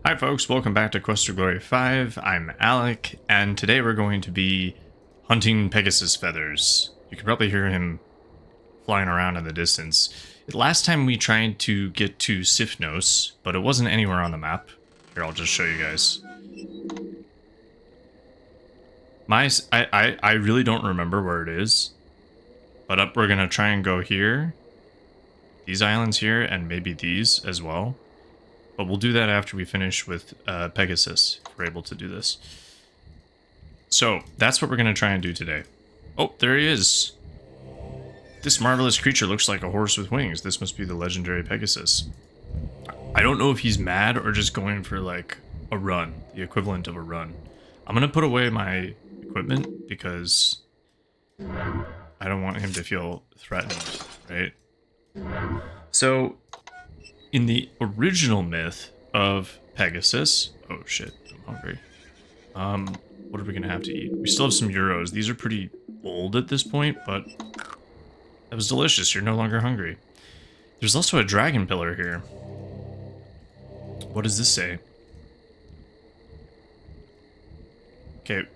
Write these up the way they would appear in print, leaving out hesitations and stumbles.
Hi folks, welcome back to Quest for Glory 5. I'm Alec, and today we're going to be hunting Pegasus feathers. You can probably hear him flying around in the distance. Last time we tried to get to Sifnos, but it wasn't anywhere on the map. Here, I'll just show you guys. I really don't remember where it is, but we're gonna try and go here, these islands here, and maybe these as well. But we'll do that after we finish with Pegasus, if we're able to do this. So, that's what we're going to try and do today. Oh, there he is! This marvelous creature looks like a horse with wings. This must be the legendary Pegasus. I don't know if he's mad or just going for, like, a run. The equivalent of a run. I'm going to put away my equipment because I don't want him to feel threatened, right? So, in the original myth of Pegasus... Oh shit, I'm hungry. What are we gonna have to eat? We still have some euros. These are pretty old at this point, but that was delicious. You're no longer hungry. There's also a dragon pillar here. What does this say? Okay,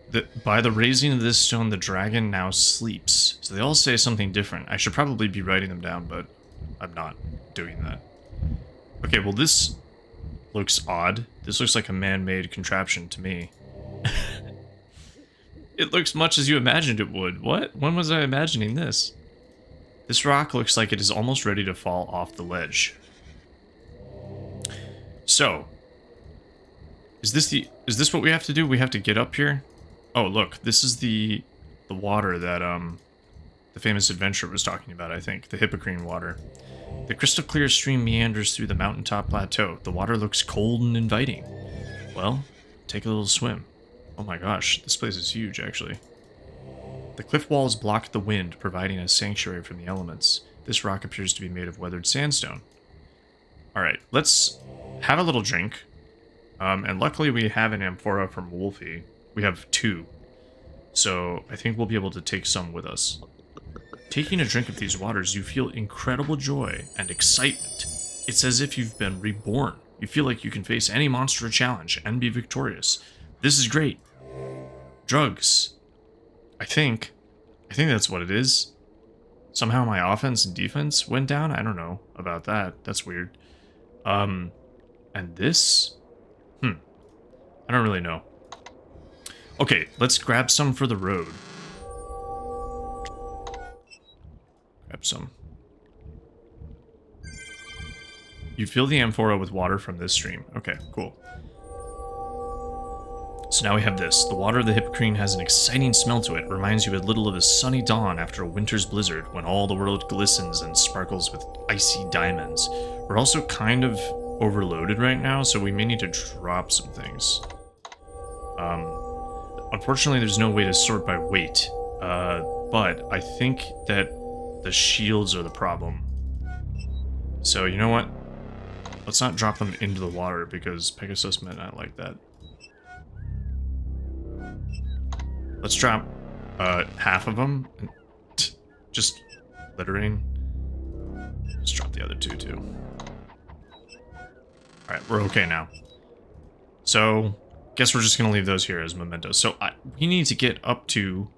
by the raising of this stone, the dragon now sleeps. So they all say something different. I should probably be writing them down, but I'm not doing that. Okay, well this looks odd. This looks like a man-made contraption to me. It looks much as you imagined it would. What? When was I imagining this? This rock looks like it is almost ready to fall off the ledge. So, is this what we have to do? We have to get up here? Oh, look, this is the water that the famous adventurer was talking about, I think. The Hippocrene water. The crystal clear stream meanders through the mountaintop plateau. The water looks cold and inviting. Well, take a little swim. Oh my gosh, this place is huge, actually. The cliff walls block the wind, providing a sanctuary from the elements. This rock appears to be made of weathered sandstone. Alright, let's have a little drink. And luckily we have an amphora from Wolfie. We have 2. So I think we'll be able to take some with us. Taking a drink of these waters, you feel incredible joy and excitement. It's as if you've been reborn. You feel like you can face any monster or challenge and be victorious. This is great. Drugs. I think that's what it is. Somehow my offense and defense went down? I don't know about that. That's weird. And this? I don't really know. Okay, let's grab some for the road. Grab some. You fill the amphora with water from this stream. Okay, cool. So now we have this. The water of the Hippocrene has an exciting smell to it. Reminds you a little of a sunny dawn after a winter's blizzard, when all the world glistens and sparkles with icy diamonds. We're also kind of overloaded right now, so we may need to drop some things. Unfortunately, there's no way to sort by weight. But I think that the shields are the problem. So, you know what? Let's not drop them into the water, because Pegasus might not like that. Let's drop half of them. Just littering. Let's drop the other 2 too. Alright, we're okay now. So, guess we're just going to leave those here as mementos. So, we need to get up to...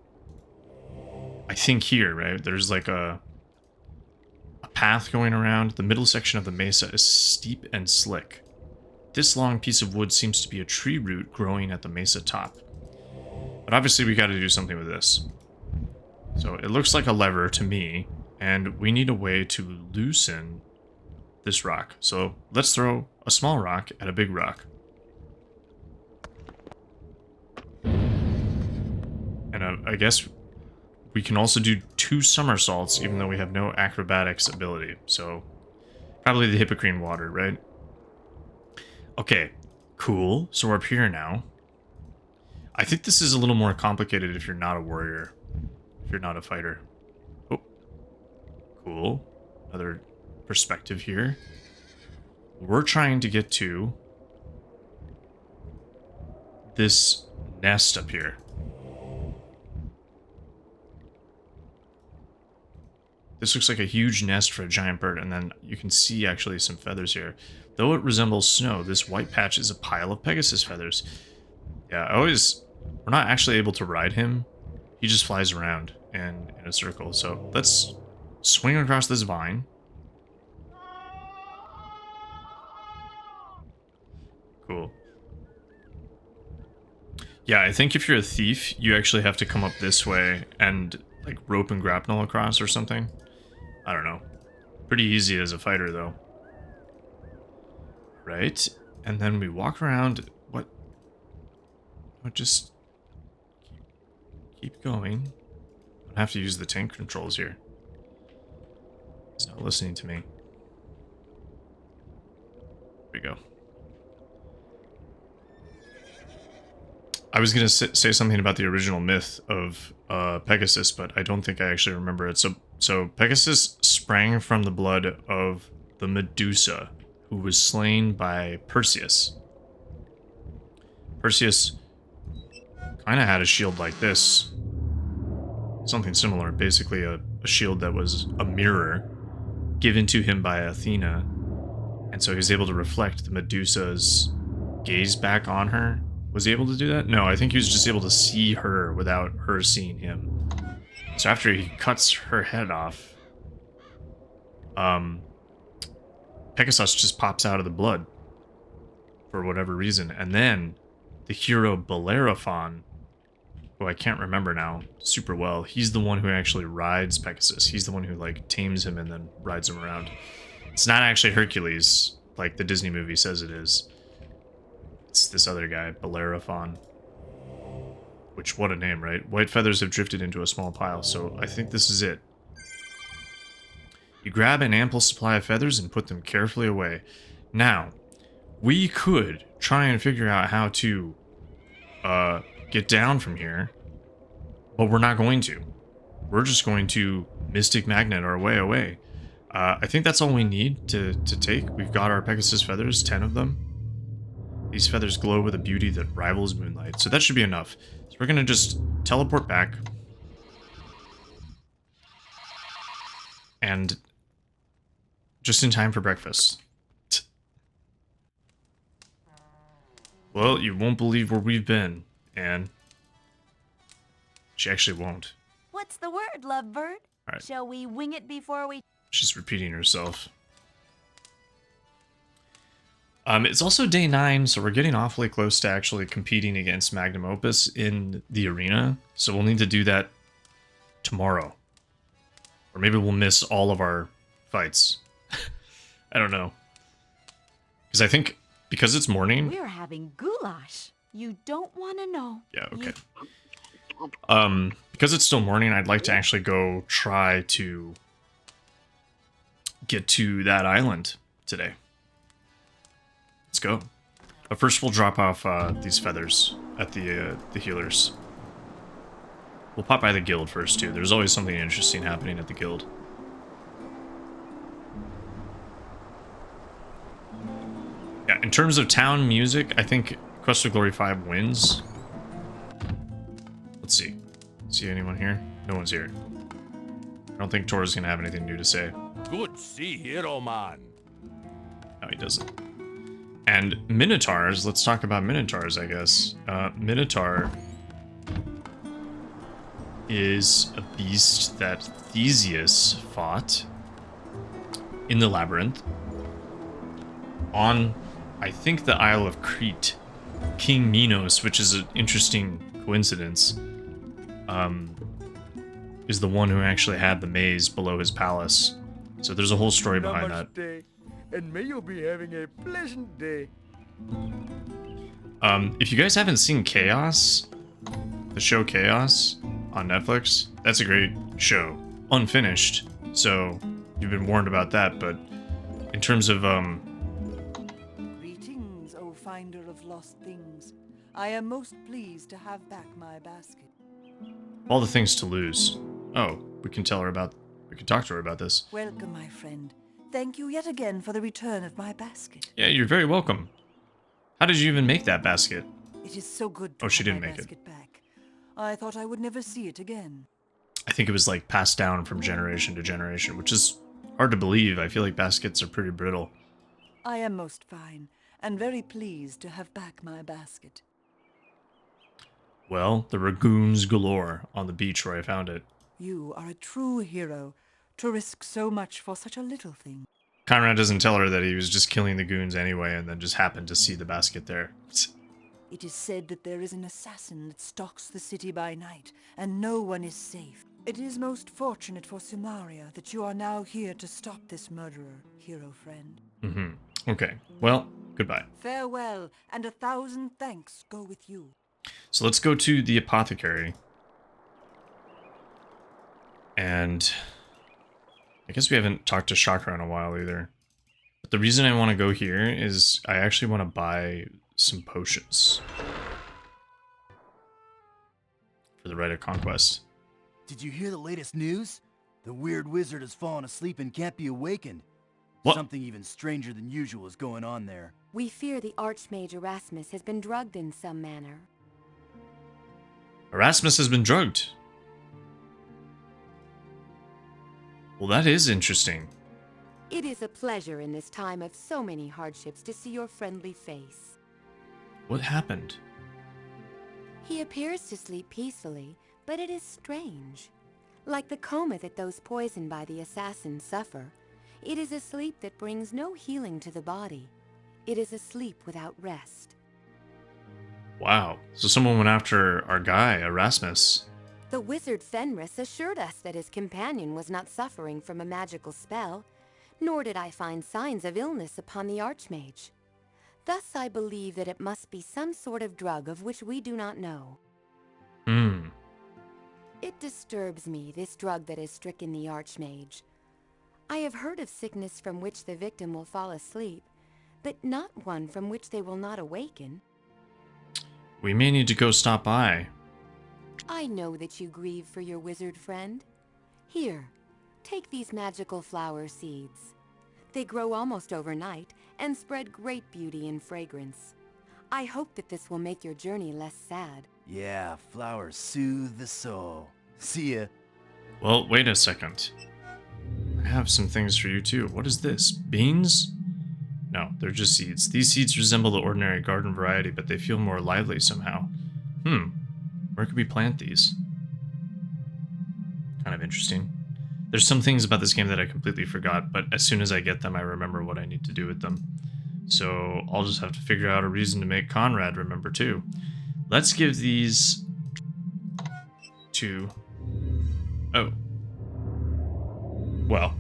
I think here, right? There's like a path going around. The middle section of the mesa is steep and slick. This long piece of wood seems to be a tree root growing at the mesa top. But obviously we got to do something with this. So it looks like a lever to me, and we need a way to loosen this rock. So let's throw a small rock at a big rock. And I guess we can also do 2 somersaults, even though we have no acrobatics ability. So, probably the Hippocrene water, right? Okay, cool. So we're up here now. I think this is a little more complicated if you're not a warrior. If you're not a fighter. Oh, cool. Another perspective here. We're trying to get to this nest up here. This looks like a huge nest for a giant bird, and then you can see actually some feathers here. Though it resembles snow, this white patch is a pile of Pegasus feathers. Yeah, we're not actually able to ride him. He just flies around and in a circle. So let's swing across this vine. Cool. Yeah, I think if you're a thief, you actually have to come up this way and like rope and grapnel across or something. I don't know. Pretty easy as a fighter though. Right? And then we walk around. What? Just keep going. I have to use the tank controls here. He's not listening to me. There we go. I was going to say something about the original myth of Pegasus, but I don't think I actually remember it. So Pegasus sprang from the blood of the Medusa, who was slain by Perseus. Perseus kind of had a shield like this. Something similar, basically a shield that was a mirror given to him by Athena. And so he was able to reflect the Medusa's gaze back on her. Was he able to do that? No, I think he was just able to see her without her seeing him. So after he cuts her head off, Pegasus just pops out of the blood for whatever reason. And then the hero Bellerophon, who I can't remember now super well, he's the one who actually rides Pegasus. He's the one who like tames him and then rides him around. It's not actually Hercules, like the Disney movie says it is. It's this other guy, Bellerophon. Which, what a name, right? White feathers have drifted into a small pile, so I think this is it. You grab an ample supply of feathers and put them carefully away. Now, we could try and figure out how to get down from here, but we're not going to. We're just going to Mystic Magnet our way away. I think that's all we need to take. We've got our Pegasus feathers, 10 of them. These feathers glow with a beauty that rivals moonlight, so that should be enough. So we're going to just teleport back. And just in time for breakfast. Well, you won't believe where we've been, Anne. She actually won't. What's the word, lovebird? All right. Shall we wing it before we... She's repeating herself. It's also day 9, so we're getting awfully close to actually competing against Magnum Opus in the arena. So we'll need to do that tomorrow. Or maybe we'll miss all of our fights. I don't know. Because I think, because it's morning... We're having goulash. You don't want to know. Yeah, okay. Because it's still morning, I'd like to actually go try to get to that island today. Let's go. But first we'll drop off these feathers at the healers. We'll pop by the guild first too. There's always something interesting happening at the guild. Yeah, in terms of town music, I think Quest of Glory 5 wins. Let's see. See anyone here? No one's here. I don't think Tor's gonna have anything new to say. Good see, hero man. No, he doesn't. And Minotaurs, let's talk about Minotaurs, I guess. Minotaur is a beast that Theseus fought in the labyrinth on, I think, the Isle of Crete. King Minos, which is an interesting coincidence, is the one who actually had the maze below his palace. So there's a whole story behind that. And may you be having a pleasant day. If you guys haven't seen Chaos, the show Chaos on Netflix, that's a great show. Unfinished, so you've been warned about that, but in terms of, Greetings, O finder of lost things. I am most pleased to have back my basket. all the things to lose. Oh, we can talk to her about this. Welcome, my friend. Thank you yet again for the return of my basket. Yeah, you're very welcome. How did you even make that basket? It is so good to Oh, she have didn't my make it. basket back. I thought I would never see it again. I think it was like passed down from generation to generation, which is hard to believe. I feel like baskets are pretty brittle. I am most fine, and very pleased to have back my basket. Well, the ragoons galore on the beach where I found it. You are a true hero to risk so much for such a little thing. Conrad doesn't tell her that he was just killing the goons anyway and then just happened to see the basket there. It is said that there is an assassin that stalks the city by night, and no one is safe. It is most fortunate for Sumaria that you are now here to stop this murderer, hero friend. Okay, well, goodbye. Farewell, and 1,000 thanks go with you. So let's go to the apothecary. And I guess we haven't talked to Chakra in a while either. But the reason I want to go here is I actually want to buy some potions for the Rite of Conquest. Did you hear the latest news? The weird wizard has fallen asleep and can't be awakened. What? Something even stranger than usual is going on there. We fear the Archmage Erasmus has been drugged in some manner. Erasmus has been drugged. Well, that is interesting. It is a pleasure in this time of so many hardships to see your friendly face. What happened? He appears to sleep peacefully, but it is strange. Like the coma that those poisoned by the assassin suffer, it is a sleep that brings no healing to the body. It is a sleep without rest. Wow. So someone went after our guy, Erasmus. The wizard Fenris assured us that his companion was not suffering from a magical spell, nor did I find signs of illness upon the Archmage. Thus I believe that it must be some sort of drug of which we do not know. It disturbs me, this drug that has stricken the Archmage. I have heard of sickness from which the victim will fall asleep, but not one from which they will not awaken. We may need to go stop by. I know that you grieve for your wizard friend. Here, take these magical flower seeds. They grow almost overnight and spread great beauty and fragrance. I hope that this will make your journey less sad. Yeah, flowers soothe the soul. See ya. Well, wait a second. I have some things for you too. What is this? Beans? No, they're just seeds. These seeds resemble the ordinary garden variety, but they feel more lively somehow. Where could we plant these? Kind of interesting. There's some things about this game that I completely forgot, but as soon as I get them, I remember what I need to do with them. So I'll just have to figure out a reason to make Conrad remember too. Let's give these to... Oh. Well.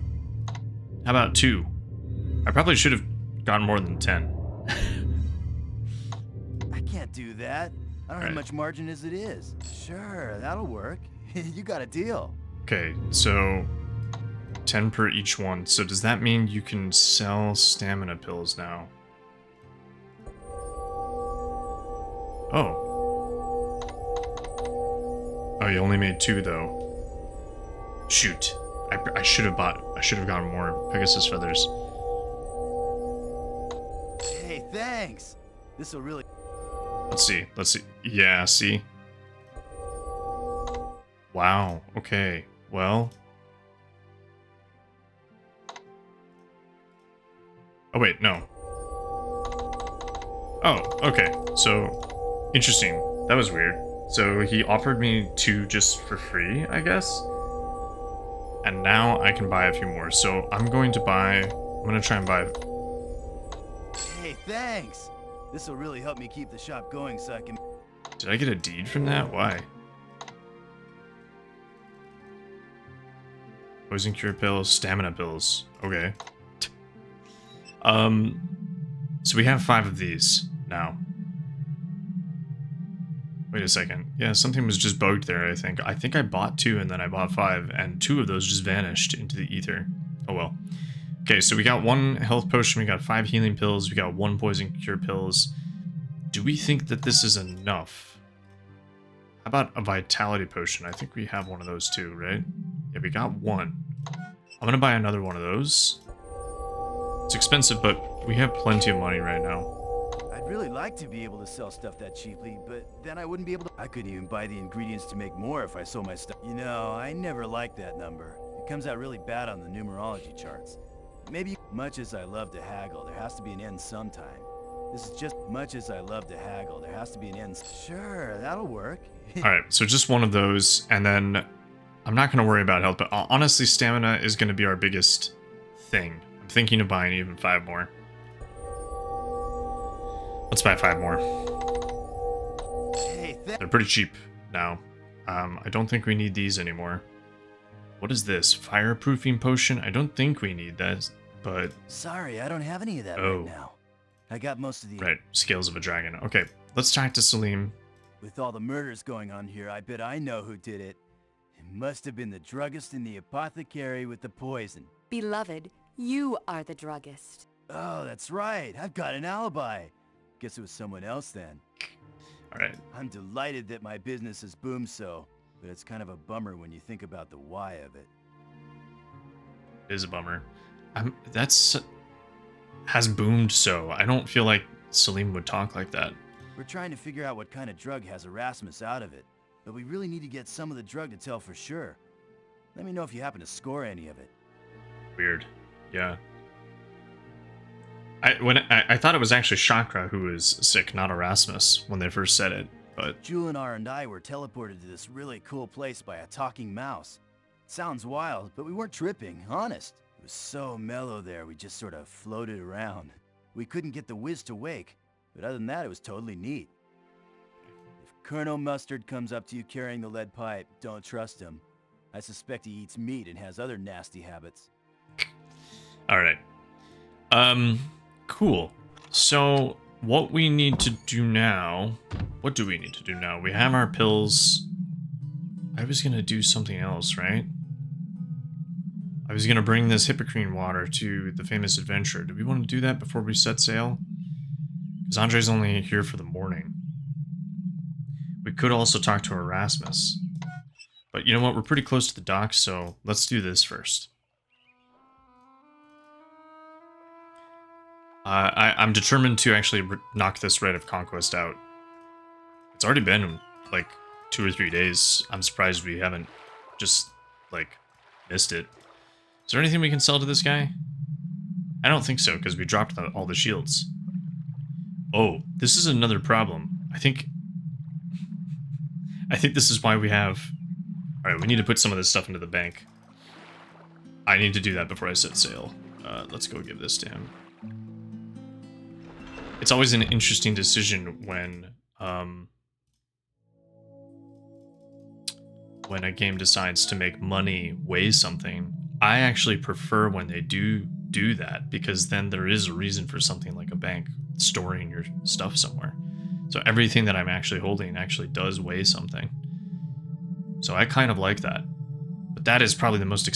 How about 2? I probably should have gotten more than 10. I can't do that. I don't Right. have much margin as it is. Sure, that'll work. You got a deal. Okay, so 10 per each one. So does that mean you can sell stamina pills now? Oh. Oh, you only made 2 though. Shoot. I should have gotten more Pegasus feathers. Hey, thanks. This'll really... Let's see. Yeah, see? Wow, okay. Well. Oh, wait, no. Oh, okay. So, interesting. That was weird. So he offered me 2 just for free, I guess? And now I can buy a few more. So I'm going to try and buy... Hey, thanks. This'll really help me keep the shop going so I can... Did I get a deed from that? Why? Poison cure pills, stamina pills. Okay. So we have 5 of these now. Wait a second. Yeah, something was just bugged there, I think. I think I bought 2 and then I bought 5, and 2 of those just vanished into the ether. Oh well. Okay, so we got 1 health potion, we got 5 healing pills, we got 1 poison cure pills. Do we think that this is enough? How about a vitality potion? I think we have one of those too, right? Yeah, we got 1. I'm gonna buy another one of those. It's expensive, but we have plenty of money right now. I'd really like to be able to sell stuff that cheaply, but then I wouldn't be able to... I couldn't even buy the ingredients to make more if I sold my stuff. You know, I never liked that number. It comes out really bad on the numerology charts. Maybe much as I love to haggle, there has to be an end sometime. This is just much as I love to haggle, there has to be an end. Sure, that'll work. Alright, so just one of those, and then I'm not going to worry about health, but honestly, stamina is going to be our biggest thing. I'm thinking of buying even 5 more. Let's buy 5 more. Hey, They're pretty cheap now. I don't think we need these anymore. What is this? Fireproofing potion? I don't think we need that, but... sorry, I don't have any of that Oh. right now. I got most of the... Right, Scales of a Dragon. Okay, let's talk to Salim. With all the murders going on here, I bet I know who did it. It must have been the druggist and the apothecary with the poison. Beloved, you are the druggist. Oh, that's right. I've got an alibi. Guess it was someone else then. Alright, I'm delighted that my business has boomed so, but it's kind of a bummer when you think about the why of it. it is a bummer. That's... has boomed so. I don't feel like Salim would talk like that. We're trying to figure out what kind of drug has Erasmus out of it, but we really need to get some of the drug to tell for sure. Let me know if you happen to score any of it. Weird. Yeah. I thought it was actually Chakra who was sick, not Erasmus, when they first said it, but... Julanar and I were teleported to this really cool place by a talking mouse. Sounds wild, but we weren't tripping, honest. It was so mellow there, we just sort of floated around. We couldn't get the whiz to wake, but other than that, it was totally neat. If Colonel Mustard comes up to you carrying the lead pipe, don't trust him. I suspect he eats meat and has other nasty habits. Alright. Cool. So, what we need to do now... What do we need to do now? We have our pills. I was gonna do something else, right? I was gonna bring this Hippocrene water to the famous adventurer. Do we want to do that before we set sail? Because Andre's only here for the morning. We could also talk to Erasmus. But you know what? We're pretty close to the docks, so let's do this first. I'm determined to actually knock this Rite of Conquest out. It's already been, like, 2 or 3 days. I'm surprised we haven't just, like, missed it. Is there anything we can sell to this guy? I don't think so, because we dropped all the shields. Oh, this is another problem. I think this is why we have... Alright, we need to put some of this stuff into the bank. I need to do that before I set sail. Let's go give this to him. It's always an interesting decision when a game decides to make money weigh something. I actually prefer when they do that, because then there is a reason for something like a bank storing your stuff somewhere. So everything that I'm actually holding actually does weigh something. So I kind of like that. But that is probably the most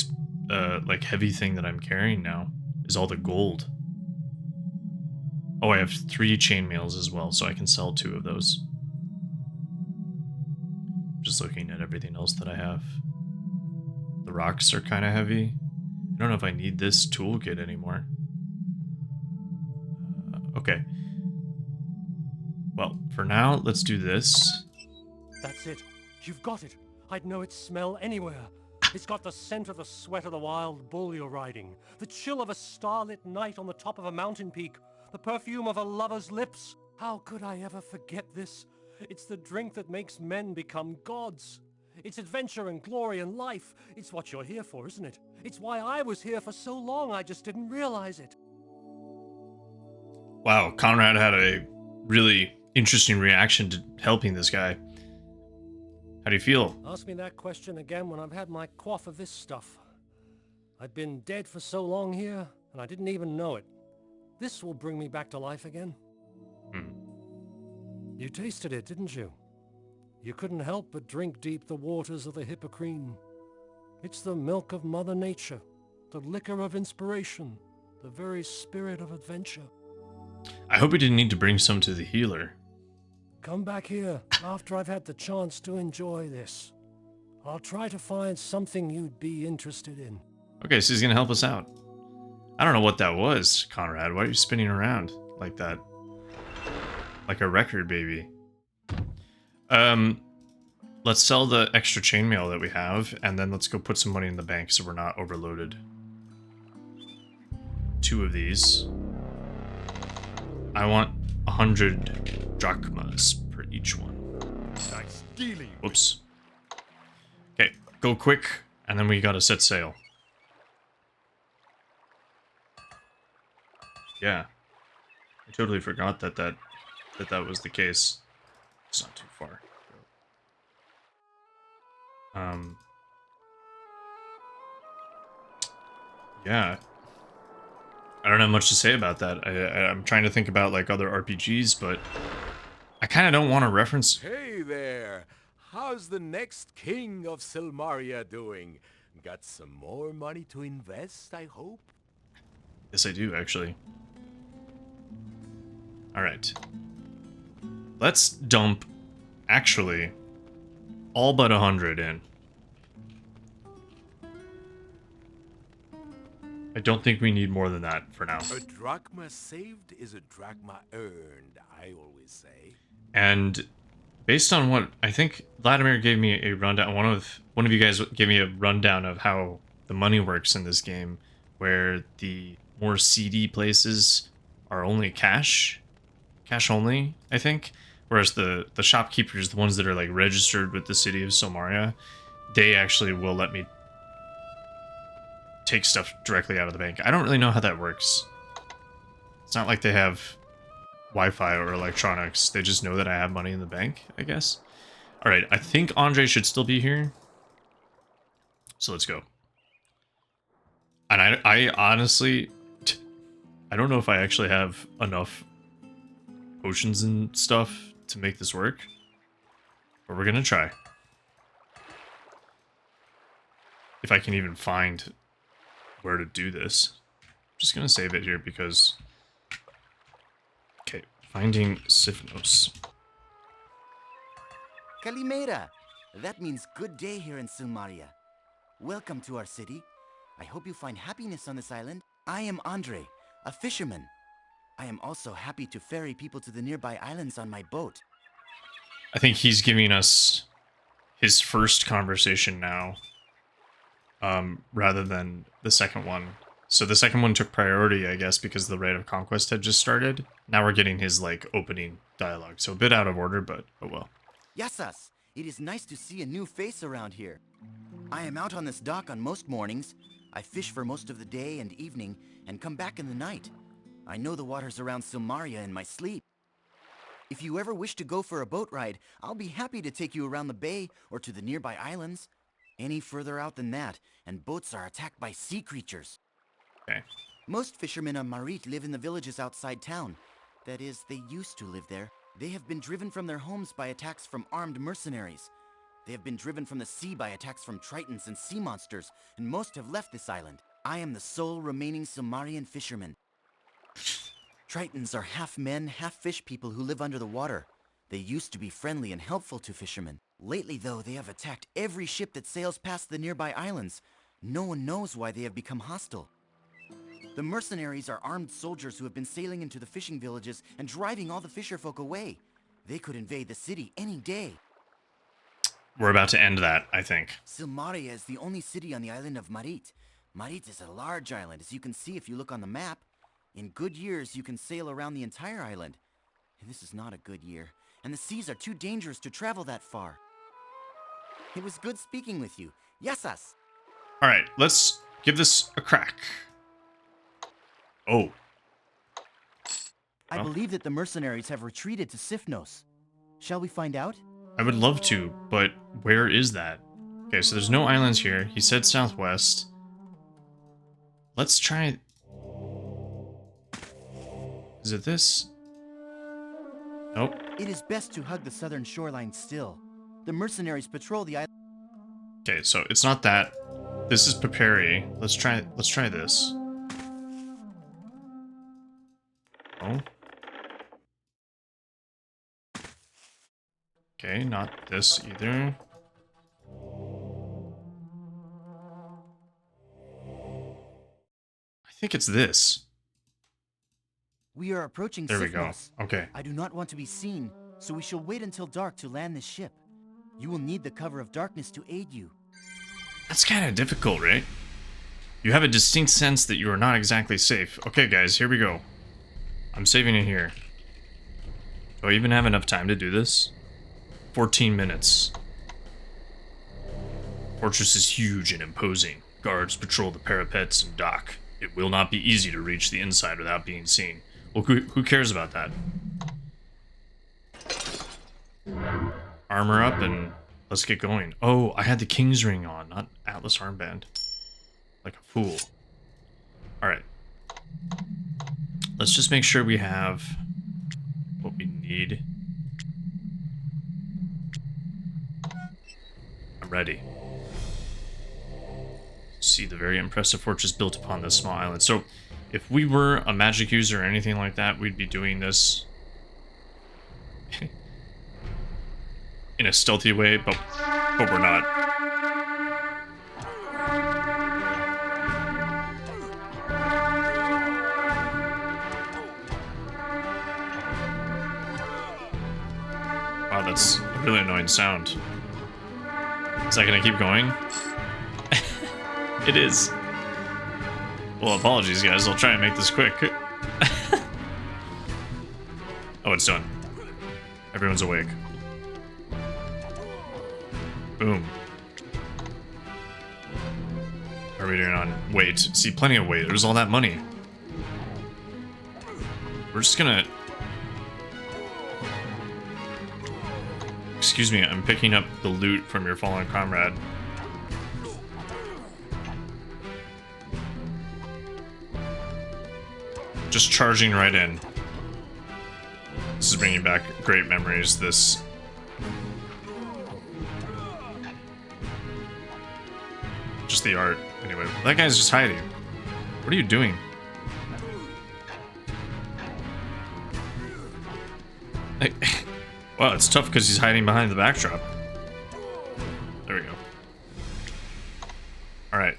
like heavy thing that I'm carrying now, is all the gold. Oh, I have 3 chainmails as well, so I can sell 2 of those. Just looking at everything else that I have. The rocks are kind of heavy. I don't know if I need this toolkit anymore. Okay. Well, for now, let's do this. That's it. You've got it. I'd know its smell anywhere. It's got the scent of the sweat of the wild bull you're riding, the chill of a starlit night on the top of a mountain peak, the perfume of a lover's lips. How could I ever forget this? It's the drink that makes men become gods. It's adventure and glory and life. It's what you're here for, isn't it? It's why I was here for so long, I just didn't realize it. Wow, Conrad had a really interesting reaction to helping this guy. How do you feel? Ask me that question again when I've had my quaff of this stuff. I've been dead for so long here, and I didn't even know it. This will bring me back to life again. You tasted it, didn't you? You couldn't help but drink deep the waters of the Hippocrene. It's the milk of Mother Nature, the liquor of inspiration, the very spirit of adventure. I hope we didn't need to bring some to the healer. Come back here after I've had the chance to enjoy this. I'll try to find something you'd be interested in. Okay, so he's gonna help us out. I don't know what that was, Conrad. Why are you spinning around like that? Like a record, baby. Let's sell the extra chainmail that we have, and then let's go put some money in the bank so we're not overloaded. 2 of these. I want 100 drachmas per each one. Nice dealing. Whoops. Okay, go quick, and then we gotta set sail. Yeah. I totally forgot that was the case. It's not too far. Yeah. I don't have much to say about that. I'm trying to think about like other RPGs, but I kind of don't want to reference. Hey there. How's the next king of Silmaria doing? Got some more money to invest, I hope? Yes, I do, actually. Alright. Let's dump, actually, all but 100 in. I don't think we need more than that for now. A drachma saved is a drachma earned, I always say. And based on what I think Vladimir gave me a rundown, one of you guys gave me a rundown of how the money works in this game, where the more seedy places are only cash only, I think, whereas the shopkeepers, the ones that are like registered with the city of Silmaria, they actually will let me take stuff directly out of the bank. I don't really know how that works. It's not like they have Wi-Fi or electronics. They just know that I have money in the bank, I guess. All right, I think Andre should still be here. So let's go. And I honestly, I don't know if I actually have enough potions and stuff to make this work, but we're gonna try. If I can even find where to do this. I'm just gonna save it here because... Okay, finding Sifnos. Kalimera! That means good day here in Silmaria. Welcome to our city. I hope you find happiness on this island. I am Andre, a fisherman. I am also happy to ferry people to the nearby islands on my boat. I think he's giving us his first conversation now, rather than the second one. So the second one took priority, I guess, because the Rite of Conquest had just started. Now we're getting his, like, opening dialogue. So a bit out of order, but oh well. Yasas, it is nice to see a new face around here. I am out on this dock on most mornings. I fish for most of the day and evening, and come back in the night. I know the waters around Silmaria in my sleep. If you ever wish to go for a boat ride, I'll be happy to take you around the bay or to the nearby islands. Any further out than that, and boats are attacked by sea creatures. Okay. Most fishermen on Marit live in the villages outside town. That is, they used to live there. They have been driven from their homes by attacks from armed mercenaries. They have been driven from the sea by attacks from tritons and sea monsters, and most have left this island. I am the sole remaining Silmarian fisherman. Tritons are half men, half fish people who live under the water. They used to be friendly and helpful to fishermen. Lately, though, they have attacked every ship that sails past the nearby islands. No one knows why they have become hostile. The mercenaries are armed soldiers who have been sailing into the fishing villages and driving all the fisherfolk away. They could invade the city any day. We're about to end that, I think. Silmaria is the only city on the island of Marit. Marit is a large island, as you can see if you look on the map. In good years, you can sail around the entire island. And this is not a good year, and the seas are too dangerous to travel that far. It was good speaking with you. Yasas! Alright, let's give this a crack. Oh. I believe that the mercenaries have retreated to Sifnos. Shall we find out? I would love to, but where is that? Okay, so there's no islands here. He said southwest. Let's try... Is it this? Nope. It is best to hug the southern shoreline still. The mercenaries patrol the island. Okay, so it's not that. This is Paperi. Let's try this. Oh. Okay, not this either. I think it's this. We are approaching There we go. Sifnos. Okay. I do not want to be seen, so we shall wait until dark to land this ship. You will need the cover of darkness to aid you. That's kind of difficult, right? You have a distinct sense that you are not exactly safe. Okay, guys, here we go. I'm saving it here. Do I even have enough time to do this? 14 minutes. Fortress is huge and imposing. Guards patrol the parapets and dock. It will not be easy to reach the inside without being seen. Well, who cares about that? Armor up and let's get going. Oh, I had the king's ring on, not Atlas armband. Like a fool. Alright. Let's just make sure we have what we need. I'm ready. See the very impressive fortress built upon this small island. So, if we were a magic user or anything like that, we'd be doing this in a stealthy way, but we're not. Wow, that's a really annoying sound. Is that gonna keep going? It is. Well, apologies, guys. I'll try and make this quick. Oh, it's done. Everyone's awake. Boom. What are we doing on weight? See, plenty of weight. There's all that money. We're just gonna... Excuse me, I'm picking up the loot from your fallen comrade. Just charging right in. This is bringing back great memories, this... Just the art. Anyway, that guy's just hiding. What are you doing? Hey. Well, it's tough because he's hiding behind the backdrop. There we go. Alright.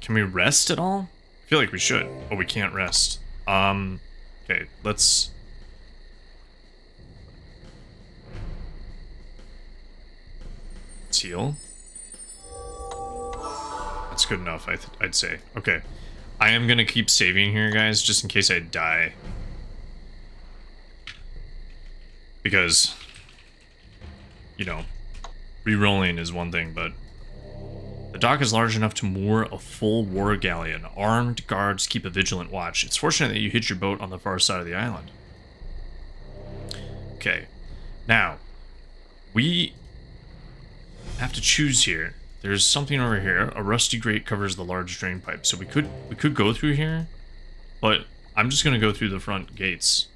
Can we rest at all? I feel like we should. Oh, we can't rest. Okay, let's heal. That's good enough, I'd say. Okay. I am gonna keep saving here, guys, just in case I die. Because, you know, re-rolling is one thing, but the dock is large enough to moor a full war galleon. Armed guards keep a vigilant watch. It's fortunate that you hid your boat on the far side of the island. Okay. Now, we have to choose here. There's something over here. A rusty grate covers the large drain pipe. So we could go through here, but I'm just gonna go through the front gates.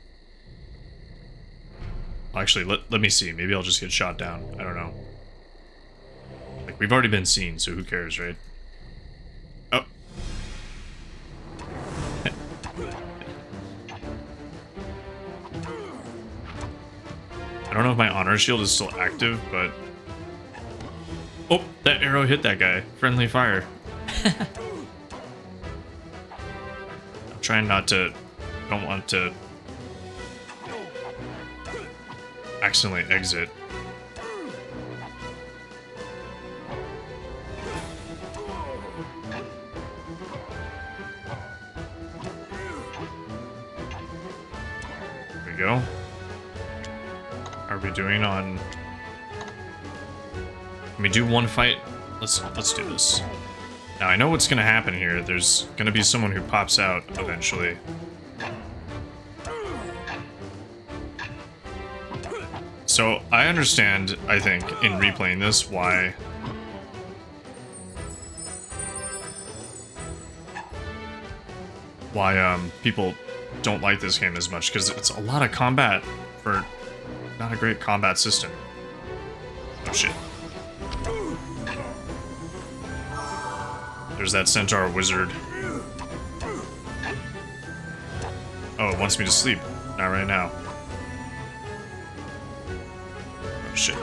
Actually, let me see. Maybe I'll just get shot down. I don't know. Like, we've already been seen, so who cares, right? Oh. I don't know if my honor shield is still active, but... Oh, that arrow hit that guy. Friendly fire. I'm trying not to... Don't want to... accidentally exit. There we go. Are we doing on... Can we do one fight? Let's do this. Now I know what's gonna happen here. There's gonna be someone who pops out eventually. So, I understand, I think, in replaying this, why... people don't like this game as much, because it's a lot of combat for not a great combat system. Oh shit. There's that Centaur Wizard. Oh, it wants me to sleep. Not right now. Oh shit.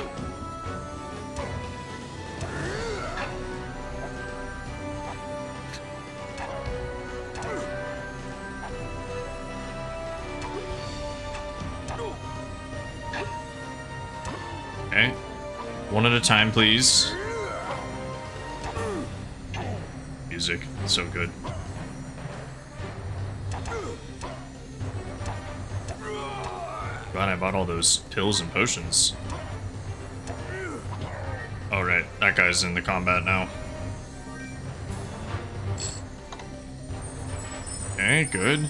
Okay. One at a time, please. music. It's so good. Glad I bought all those pills and potions. Oh, right. That guy's in the combat now. Okay, good.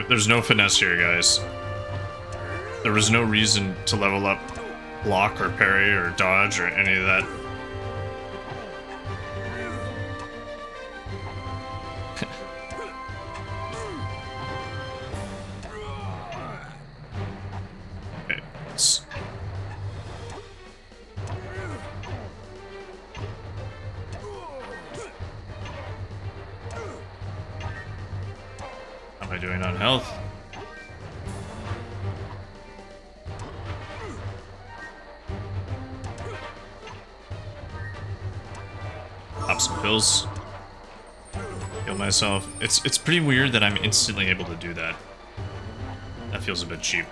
There's no finesse here, guys. There was no reason to level up block or parry or dodge or any of that. Okay, let's... How am I doing on health? Pop some pills. Heal myself. It's pretty weird that I'm instantly able to do that. That feels a bit cheap.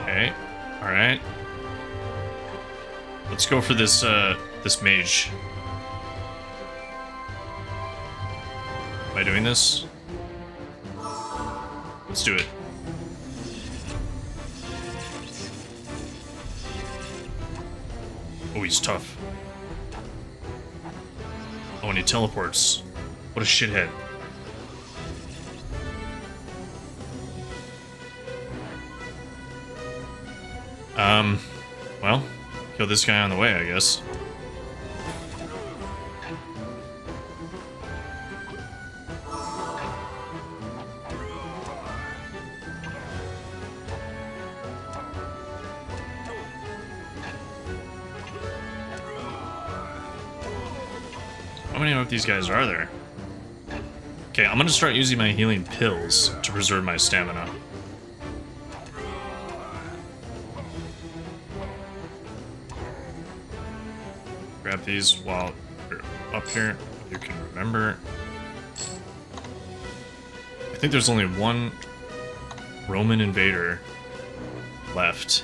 Okay. Alright. Let's go for this this mage. Am I doing this? Let's do it. Oh, he's tough. Oh, and he teleports. What a shithead. Well, kill this guy on the way, I guess. How many of these guys are there? Okay, I'm gonna start using my healing pills to preserve my stamina. Grab these while you're up here, if you can remember. I think there's only one Roman invader left.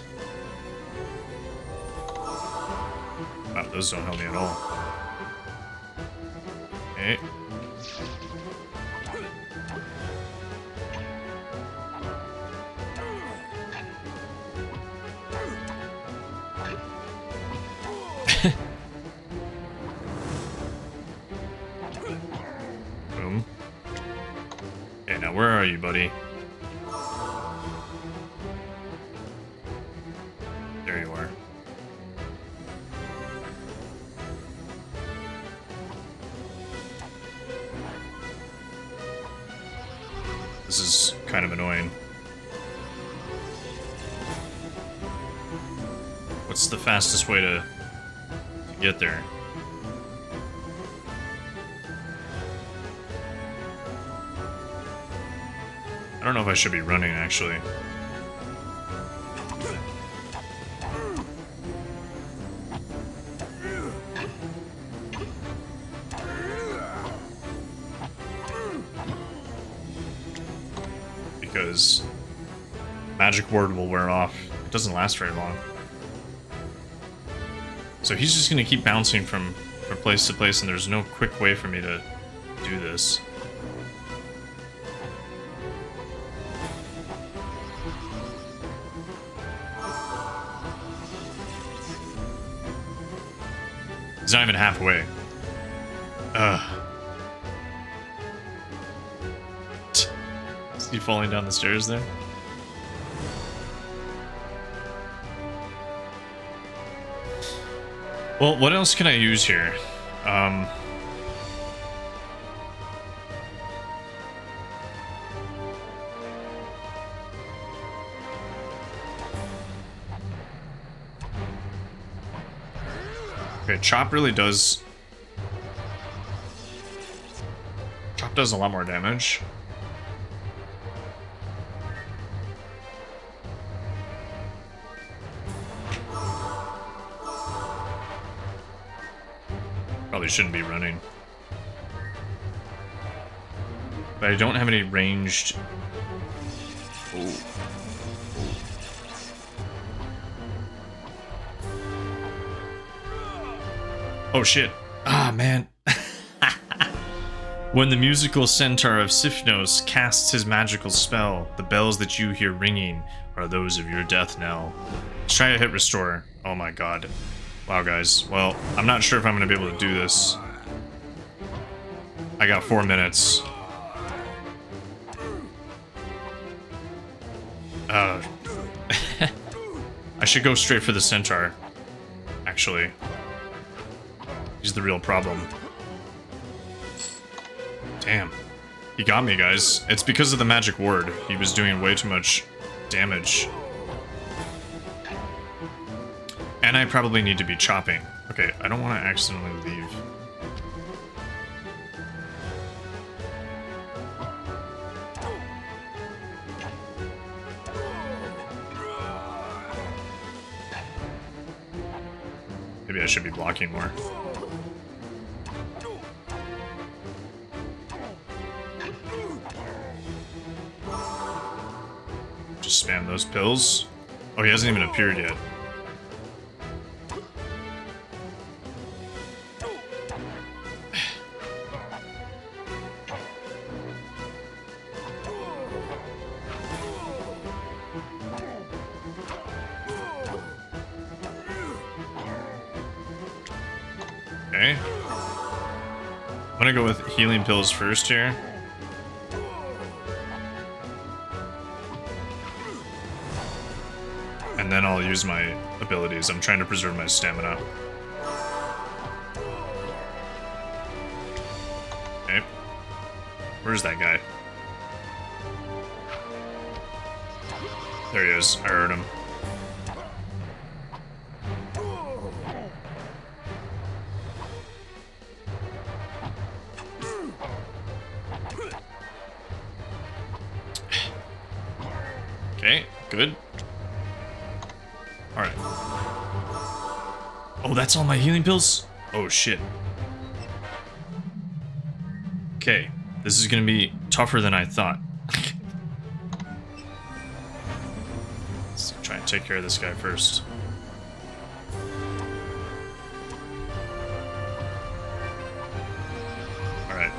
Wow, those don't help me at all. Okay. Boom. Okay, now where are you, buddy? There you are. This is kind of annoying. What's the fastest way to get there? I don't know if I should be running, actually. Because magic ward will wear off. It doesn't last very long. So he's just gonna keep bouncing from place to place, and there's no quick way for me to do this. He's not even halfway. Ugh. Is he falling down the stairs there? Well, what else can I use here? Okay, Chop really does... Chop does a lot more damage. Probably shouldn't be running. But I don't have any ranged... Oh. Oh shit. Ah, man. When the musical centaur of Sifnos casts his magical spell, the bells that you hear ringing are those of your death knell. Let's try to hit restore. Oh my god. Wow, guys. Well, I'm not sure if I'm going to be able to do this. I got 4 minutes. I should go straight for the centaur, actually. He's the real problem. Damn. He got me, guys. It's because of the magic word. He was doing way too much damage. And I probably need to be chopping. Okay, I don't want to accidentally leave. Maybe I should be blocking more. Just spam those pills. Oh, he hasn't even appeared yet. Okay. I'm gonna go with healing pills first here. And then I'll use my abilities. I'm trying to preserve my stamina. Okay. Where's that guy? There he is. I heard him. Okay, good. Alright. Oh, that's all my healing pills? Oh, shit. Okay, this is gonna be tougher than I thought. Let's try and take care of this guy first. Alright.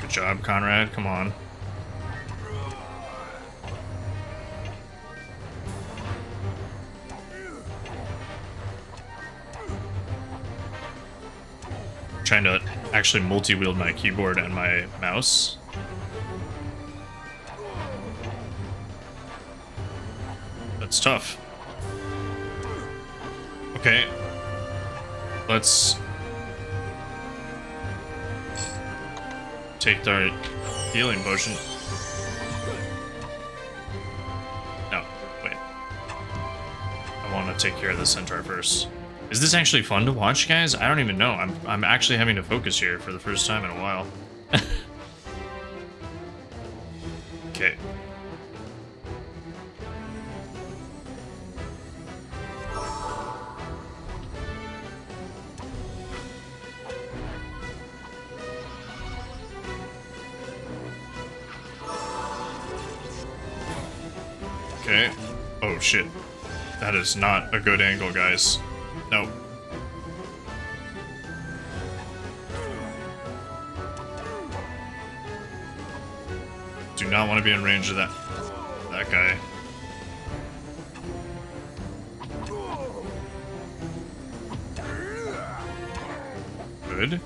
Good job, Conrad. Come on. I'm trying to actually multi-wield my keyboard and my mouse. That's tough. Okay. Let's take their healing potion. No, wait. I want to take care of the centaur first. Is this actually fun to watch, guys? I don't even know. I'm actually having to focus here for the first time in a while. Okay. Okay. Oh shit. That is not a good angle, guys. No. Do not want to be in range of that guy. Good.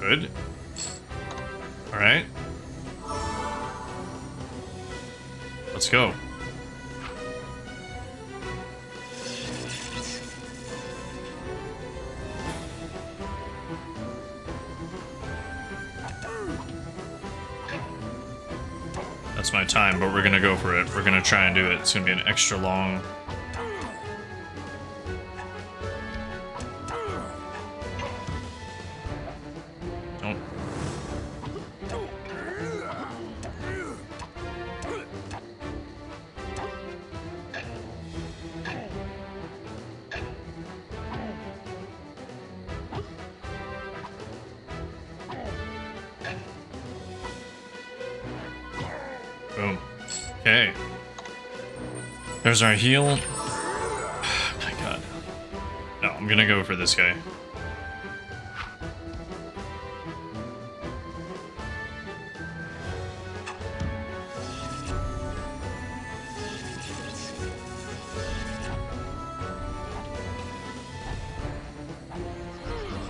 Good. Alright. Let's go. That's my time, but we're gonna go for it. We're gonna try and do it. It's gonna be an extra long... Don't... Boom. Okay. There's our heal. My god. No, I'm gonna go for this guy.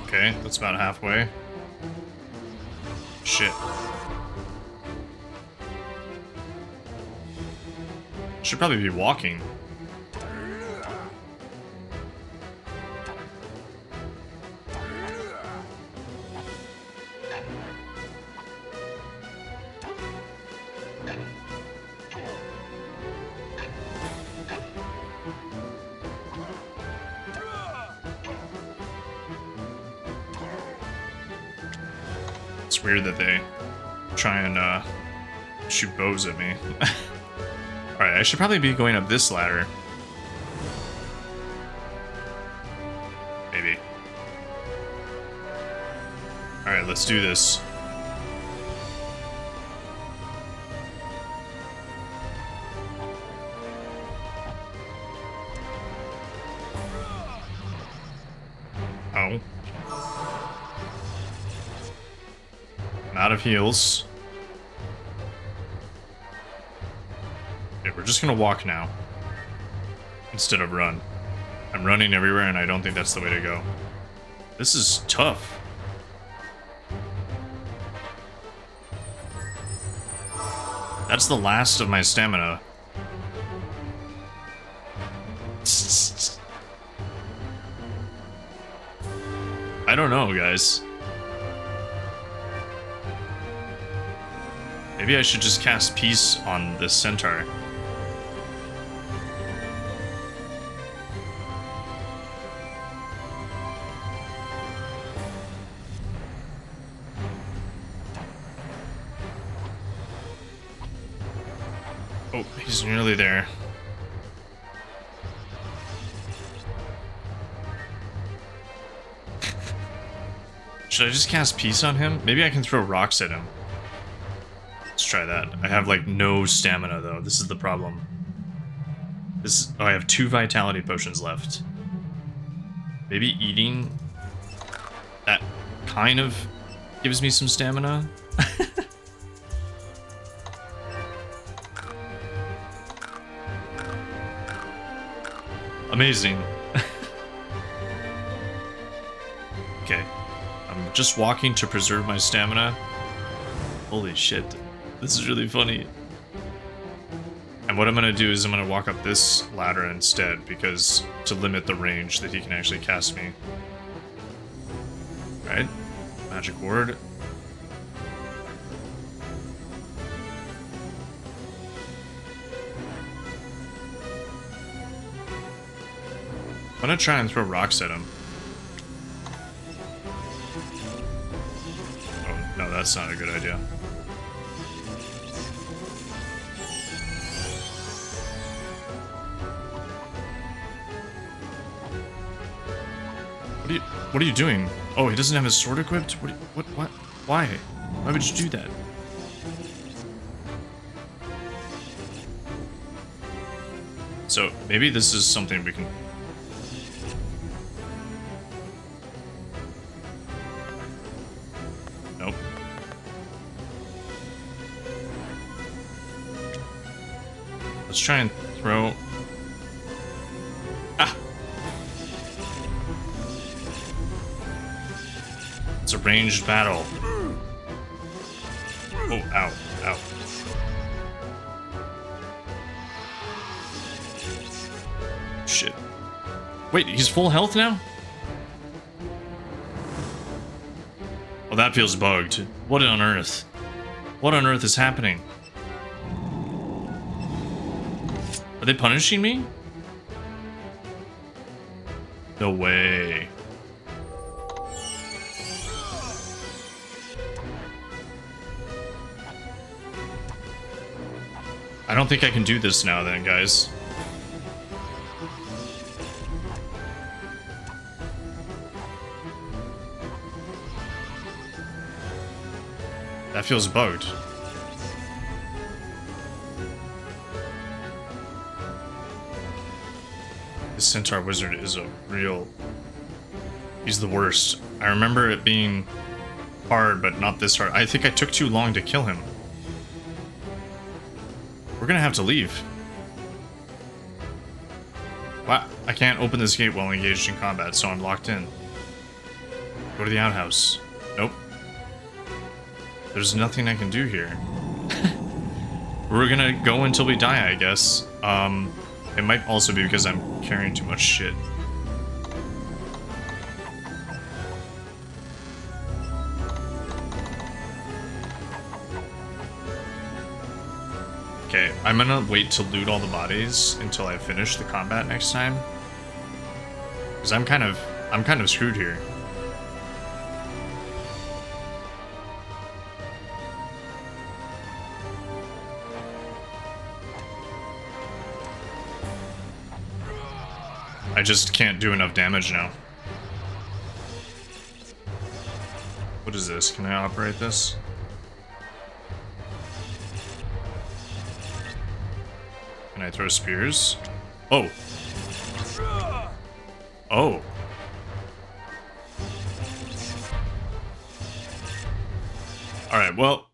Okay, that's about halfway. Shit. Should probably be walking. It's weird that they try and shoot bows at me. Alright, I should probably be going up this ladder. Maybe. Alright, let's do this. Oh. I'm out of heals. Okay, we're just gonna walk now. Instead of run. I'm running everywhere and I don't think that's the way to go. This is tough. That's the last of my stamina. I don't know, guys. Maybe I should just cast Peace on this Centaur. Oh, he's nearly there. Should I just cast Peace on him? Maybe I can throw rocks at him. Let's try that. I have like no stamina though. This is the problem. Oh, I have 2 vitality potions left. Maybe eating that kind of gives me some stamina. Amazing. Okay. I'm just walking to preserve my stamina. Holy shit. This is really funny. And what I'm gonna do is I'm gonna walk up this ladder instead, because to limit the range that he can actually cast me. Right? Magic word. I'm gonna try and throw rocks at him. Oh, no, that's not a good idea. What are you doing? Oh, he doesn't have his sword equipped? What? Why? Why would you do that? So, maybe this is something we can... Nope. Let's try and throw... Ah! It's a ranged battle. Oh, ow, ow. Shit. Wait, he's full health now? Oh, that feels bugged. What on earth? What on earth is happening? Are they punishing me? No way. I don't think I can do this now then, guys. That feels bugged. This Centaur Wizard is a real... He's the worst. I remember it being hard, but not this hard. I think I took too long to kill him. We're gonna have to leave. Wow, I can't open this gate while engaged in combat, so I'm locked in. Go to the outhouse. Nope. There's nothing I can do here. We're gonna go until we die, I guess. It might also be because I'm carrying too much shit. Okay, I'm gonna wait to loot all the bodies until I finish the combat next time. Because I'm kind of screwed here. I just can't do enough damage now. What is this? Can I operate this? Can I throw spears? Oh. Oh. Alright, well.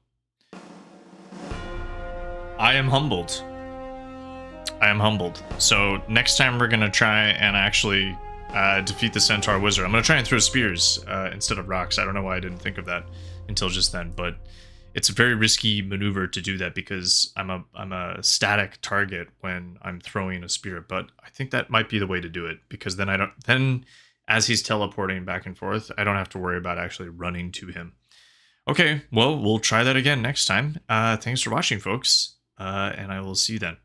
I am humbled. I am humbled. So next time we're gonna try and actually defeat the Centaur Wizard. I'm gonna try and throw spears instead of rocks. I don't know why I didn't think of that until just then, but it's a very risky maneuver to do that because I'm a static target when I'm throwing a spear. But I think that might be the way to do it because then as he's teleporting back and forth, I don't have to worry about actually running to him. Okay, well, we'll try that again next time. Thanks for watching, folks, and I will see you then.